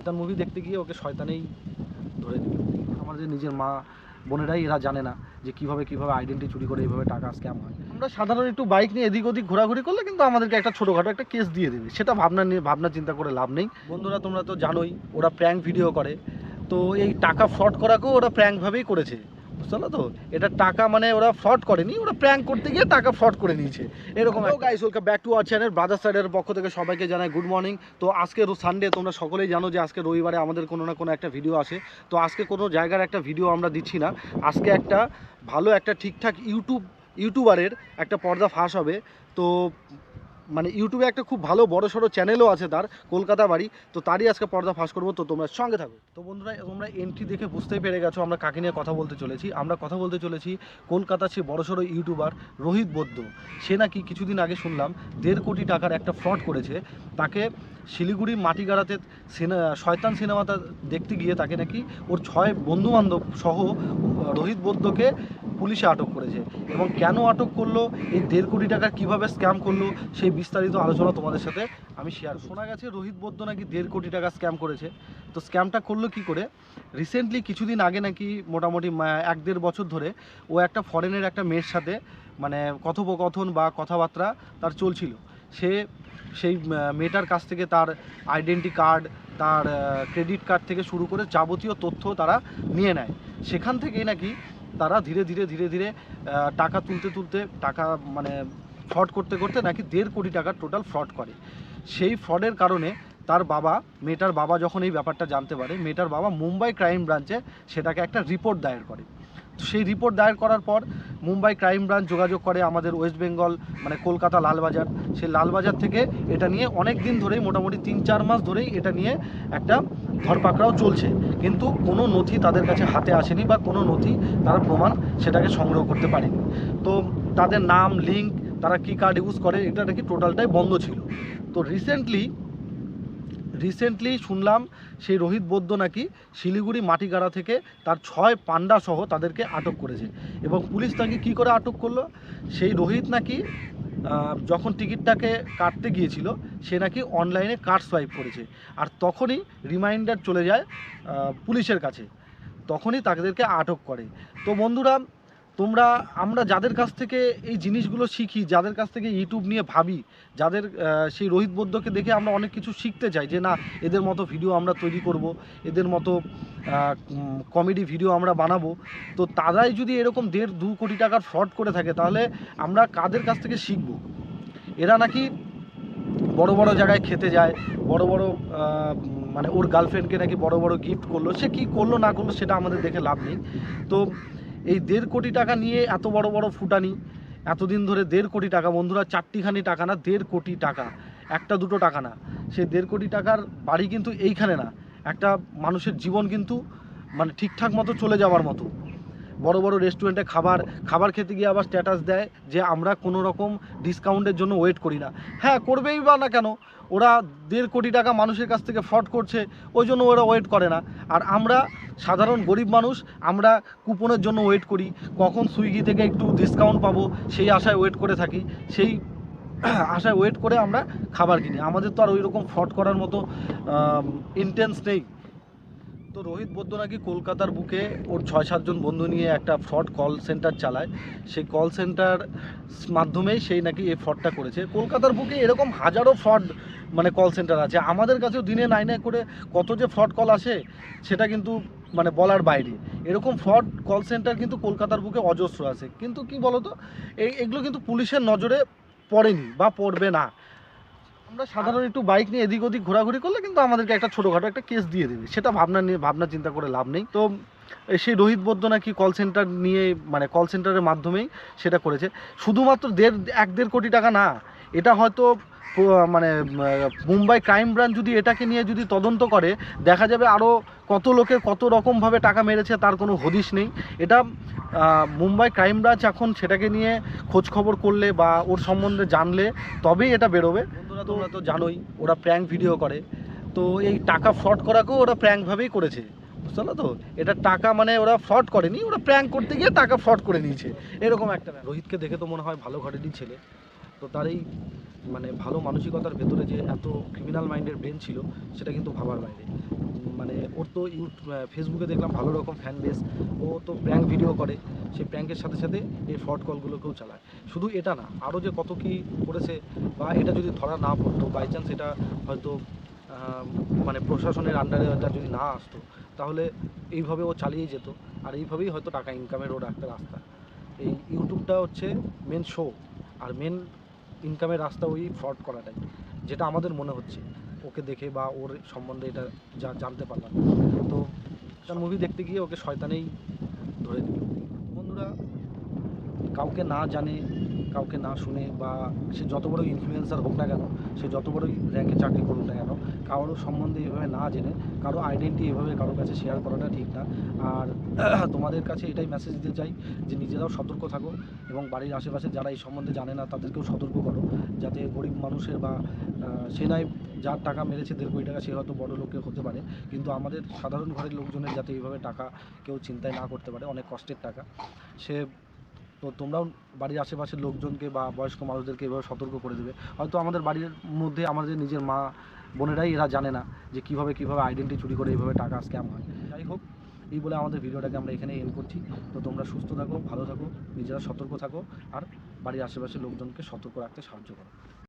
শয়তান মুভি দেখতে গিয়ে ওকে শয়তানেই ধরে দিল। আমাদের নিজের মা বোনেরাই এরা জানে না যে কীভাবে আইডেন্টি চুরি করে এইভাবে টাকা স্ক্যাম হয়। আমরা সাধারণ একটু বাইক নিয়ে এদিক ওদিক ঘোরাঘুরি করলে কিন্তু আমাদেরকে একটা ছোটোখাটো একটা কেস দিয়ে দেবে, সেটা ভাবনা চিন্তা করে লাভ নেই। বন্ধুরা তোমরা তো জানোই ওরা প্র্যাঙ্ক ভিডিও করে, তো এই টাকা ফ্রড করাকেও ওরা প্র্যাঙ্কভাবেই করেছে, বুঝতে পারলো তো? এটা টাকা মানে ওরা ফ্রড করেনি, ওরা প্র্যাঙ্ক করতে গিয়ে টাকা ফ্রড করে নিয়েছে এরকম। Guys, welcome back to our channel brother সাইডের পক্ষ থেকে সবাইকে জানাই গুড মর্নিং। তো আজকে সানডে, তোমরা সকলেই জানো যে আজকে রবিবারে আমাদের কোনো না কোনো একটা ভিডিও আসে। তো আজকে কোনো জায়গার একটা ভিডিও আমরা দিচ্ছি না, আজকে একটা ভালো একটা ঠিকঠাক ইউটিউবারের একটা পর্দা ফাঁস হবে। তো মানে ইউটিউবে একটা খুব ভালো বড় সড়ো চ্যানেলও আছে তার, কলকাতা বাড়ি। তো তারই আজকে পর্দা ফাঁস করবো, তো তোমরা সঙ্গে থাকো। তো বন্ধুরা তোমরা এন্ট্রি দেখে বুঝতেই পেরে গেছো আমরা কাকে নিয়ে কথা বলতে চলেছি। আমরা কথা বলতে চলেছি কলকাতার সে বড় সড়ো ইউটিউবার রোহিত বৈদ্য। সে নাকি কিছুদিন আগে শুনলাম 1.5 কোটি টাকার একটা ফ্রড করেছে। তাকে শিলিগুড়ির মাটিগাড়াতে শয়তান সিনেমাটা দেখতে গিয়ে তাকে নাকি ওর 6 বন্ধুবান্ধব সহ রোহিত বৈদ্যকে পুলিশে আটক করেছে। এবং কেন আটক করলো, এই 1.5 কোটি টাকা কীভাবে স্ক্যাম করলো, সেই বিস্তারিত আলোচনা তোমাদের সাথে আমি শেয়ার। শোনা গেছে রোহিত বৈদ্য নাকি 1.5 কোটি টাকা স্ক্যাম করেছে। তো স্ক্যামটা করলো কি করে? রিসেন্টলি কিছুদিন আগে নাকি মোটামুটি 1-1.5 বছর ধরে ও একটা ফরেনের একটা মেয়ের সাথে মানে কথোপকথন বা কথাবার্তা তার চলছিল। সেই মেয়েটার কাছ থেকে তার আইডেন্টি কার্ড, তার ক্রেডিট কার্ড থেকে শুরু করে যাবতীয় তথ্য তারা নিয়ে নেয়। সেখান থেকেই নাকি তারা ধীরে ধীরে টাকা তুলতে টাকা মানে ফ্রড করতে নাকি 1.5 কোটি টাকার টোটাল ফ্রড করে। সেই ফ্রডের কারণে তার বাবা, মেয়েটার বাবা যখন এই ব্যাপারটা জানতে পারে, মেয়েটার বাবা মুম্বাই ক্রাইম ব্রাঞ্চে সেটাকে একটা রিপোর্ট দায়ের করে। তো সেই রিপোর্ট দায়ের করার পর মুম্বাই ক্রাইম ব্রাঞ্চ যোগাযোগ করে আমাদের ওয়েস্ট বেঙ্গল মানে কলকাতা লালবাজার। সেই লালবাজার থেকে এটা নিয়ে অনেক দিন ধরেই, মোটামুটি 3-4 মাস ধরেই এটা নিয়ে একটা ধরপাকড়াও চলছে, কিন্তু কোনো নথি তাদের কাছে হাতে আসেনি বা কোনো নথি তারা প্রমাণ সেটাকে সংগ্রহ করতে পারেনি। তো তাদের নাম, লিঙ্ক, তারা কী কার্ড ইউজ করে, এটা নাকি টোটালটাই বন্ধ ছিল। তো রিসেন্টলি শুনলাম সেই রোহিত বৈদ্য নাকি শিলিগুড়ি মাটিগাড়া থেকে তার 6 পান্ডা সহ তাদেরকে আটক করেছে। এবং পুলিশ তাকে কী করে আটক করলো, সেই রোহিত নাকি যখন টিকিটটাকে কাটতে গিয়েছিল সে নাকি অনলাইনে কার্ড সোয়াইপ করেছে, আর তখনই রিমাইন্ডার চলে যায় পুলিশের কাছে, তখনই তাদেরকে আটক করে। তো বন্ধুরা আমরা যাদের কাছ থেকে এই জিনিসগুলো শিখি, যাদের কাছ থেকে ইউটিউব নিয়ে ভাবি, যাদের সেই রোহিত বৈদ্যকে দেখে আমরা অনেক কিছু শিখতে চাই যে না, এদের মতো ভিডিও আমরা তৈরি করব, এদের মতো কমেডি ভিডিও আমরা বানাবো। তো তারাই যদি এরকম 1.5-2 কোটি টাকার ফ্রড করে থাকে, তাহলে আমরা কাদের কাছ থেকে শিখব? এরা নাকি বড় বড় জায়গায় খেতে যায়, বড় বড় মানে ওর গার্লফ্রেন্ডকে নাকি বড় বড় গিফট করলো। সে কী করলো না করলো সেটা আমাদের দেখে লাভ নেই। তো এই 1.5 কোটি টাকা নিয়ে এত বড় বড় ফুটানি, এতদিন ধরে 1.5 কোটি টাকা, বন্ধুরা চারটিখানি টাকা না, 1.5 কোটি টাকা, একটা দুটো টাকা না। সেই 1.5 কোটি টাকার বাড়ি কিন্তু এইখানে না, একটা মানুষের জীবন কিন্তু মানে ঠিকঠাক মতো চলে যাওয়ার মতো। বড় বড় রেস্টুরেন্টে খাবার খেতে গিয়ে আবার স্ট্যাটাস দেয় যে আমরা কোনো রকম ডিসকাউন্টের জন্য ওয়েট করি না। হ্যাঁ, করবেই বা না কেন? ওরা 1.5 কোটি টাকা মানুষের কাছ থেকে ফ্রড করছে, ওই জন্য ওরা ওয়েট করে না। আর আমরা সাধারণ গরিব মানুষ, আমরা কুপনের জন্য ওয়েট করি, কখন সুইগি থেকে একটু ডিসকাউন্ট পাবো সেই আশায় ওয়েট করে থাকি, সেই আশায় ওয়েট করে আমরা খাবার কিনি। আমাদের তো আর ওই রকম ফ্রড করার মতো ইন্টেন্স নেই। তো রোহিত বৈদ্য নাকি কলকাতার বুকে ওর 6-7 জন বন্ধু নিয়ে একটা ফ্রড কল সেন্টার চালায়। সেই কল সেন্টার মাধ্যমেই সেই নাকি এই ফ্রডটা করেছে। কলকাতার বুকে এরকম হাজারো ফ্রড মানে কল সেন্টার আছে, আমাদের কাছেও দিনে 9 করে কত যে ফ্রড কল আসে সেটা কিন্তু মানে বলার বাইরে। এরকম ফ্রড কল সেন্টার কিন্তু কলকাতার বুকে অজস্র আছে, কিন্তু কি বলতো, এগুলো কিন্তু পুলিশের নজরে পড়েনি বা পড়বে না। আমরা সাধারণ একটু বাইক নিয়ে এদিক ওদিক ঘোরাঘুরি করলে কিন্তু আমাদেরকে একটা ছোটোখাটো একটা কেস দিয়ে দেবে, সেটা ভাবনা চিন্তা করে লাভ নেই। তো সেই রোহিত বৈদ্য নাকি কল সেন্টার নিয়ে মানে কল সেন্টারের মাধ্যমেই সেটা করেছে। শুধুমাত্র 1.5 কোটি টাকা না, এটা হয়তো মানে মুম্বাই ক্রাইম ব্রাঞ্চ যদি এটাকে নিয়ে যদি তদন্ত করে, দেখা যাবে আরও কত লোকে কত রকমভাবে টাকা মেরেছে তার কোনো হদিশ নেই। এটা মুম্বাই ক্রাইম ব্রাঞ্চ এখন সেটাকে নিয়ে খোঁজ খবর করলে বা ওর সম্বন্ধে জানলে তবেই এটা বেরোবে। বন্ধুরা তোমরা তো জানোই ওরা প্র্যাঙ্ক ভিডিও করে, তো এই টাকা ফ্রড করাকেও ওরা প্র্যাঙ্কভাবেই করেছে, বুঝতে পারলো তো? এটা টাকা মানে ওরা ফ্রড করেনি, ওরা প্র্যাঙ্ক করতে গিয়ে টাকা ফ্রড করে নিয়েছে এরকম একটা। রোহিতকে দেখে তো মনে হয় ভালো ঘরেরই ছেলে, তো তার এই মানে ভালো মানসিকতার ভেতরে যে এত ক্রিমিনাল মাইন্ডের ব্রেন ছিল সেটা কিন্তু ভাবার বাইরে। ওর তো ফেসবুকে দেখলাম ভালো রকম ফ্যান বেস, ও তো প্র্যাঙ্ক ভিডিও করে, সেই প্র্যাঙ্কের সাথে সাথে এই ফ্রড কলগুলোকেও চালায়। শুধু এটা না, আরও যে কত কী করেছে, বা এটা যদি ধরা না পড়তো, বাই চান্স এটা হয়তো মানে প্রশাসনের আন্ডারে এটা যদি না আসতো, তাহলে এইভাবে ও চালিয়ে যেত, আর এইভাবেই হয়তো টাকা ইনকামের ওর একটা রাস্তা। এই ইউটিউবটা হচ্ছে মেন শো, আর মেন ইনকামের রাস্তা ওই ফ্রড করাটাই, যেটা আমাদের মনে হচ্ছে ওকে দেখে বা ওর সম্বন্ধে এটা যা জানতে পারলাম। তো তার মুভি দেখতে গিয়ে ওকে শয়তানেই ধরে দিল। বন্ধুরা, কাউকে না জানে, কাউকে না শুনে, বা সে যত বড় ইনফ্লুয়েন্সার হোক না কেন, সে যত বড়ই র্যাঙ্কে চাকরি করুক না কেন, কারোর সম্বন্ধে এভাবে না জেনে কারো আইডেন্টি এভাবে কারোর কাছে শেয়ার করাটা ঠিক না। আর তোমাদের কাছে এটাই মেসেজ দিতে চাই যে নিজেরাও সতর্ক থাকো, এবং বাড়ির আশেপাশে যারা এই সম্বন্ধে জানে না তাদেরকেও সতর্ক করো, যাতে গরিব মানুষের বা সে নয় যার টাকা মেরেছে 1.5 কোটি টাকা, সে হয়তো বড় লোকের হতে পারে, কিন্তু আমাদের সাধারণ ঘরের লোকজনের যাতে এইভাবে টাকা কেউ চিন্তায় না করতে পারে, অনেক কষ্টের টাকা সে। তো তোমরাও বাড়ির আশেপাশের লোকজনকে বা বয়স্ক মানুষদেরকে এভাবে সতর্ক করে দেবে। হয়তো আমাদের বাড়ির মধ্যে আমাদের নিজের মা বোনেরাই এরা জানে না যে কীভাবে আইডেন্টি চুরি করে এইভাবে টাকা স্ক্যাম হয়। যাই হোক, এই বলে আমাদের ভিডিওটাকে আমরা এখানে এন্ড করছি। তো তোমরা সুস্থ থাকো, ভালো থাকো, নিজেরা সতর্ক থাকো, আর বাড়ির আশেপাশের লোকজনকে সতর্ক রাখতে সাহায্য করো।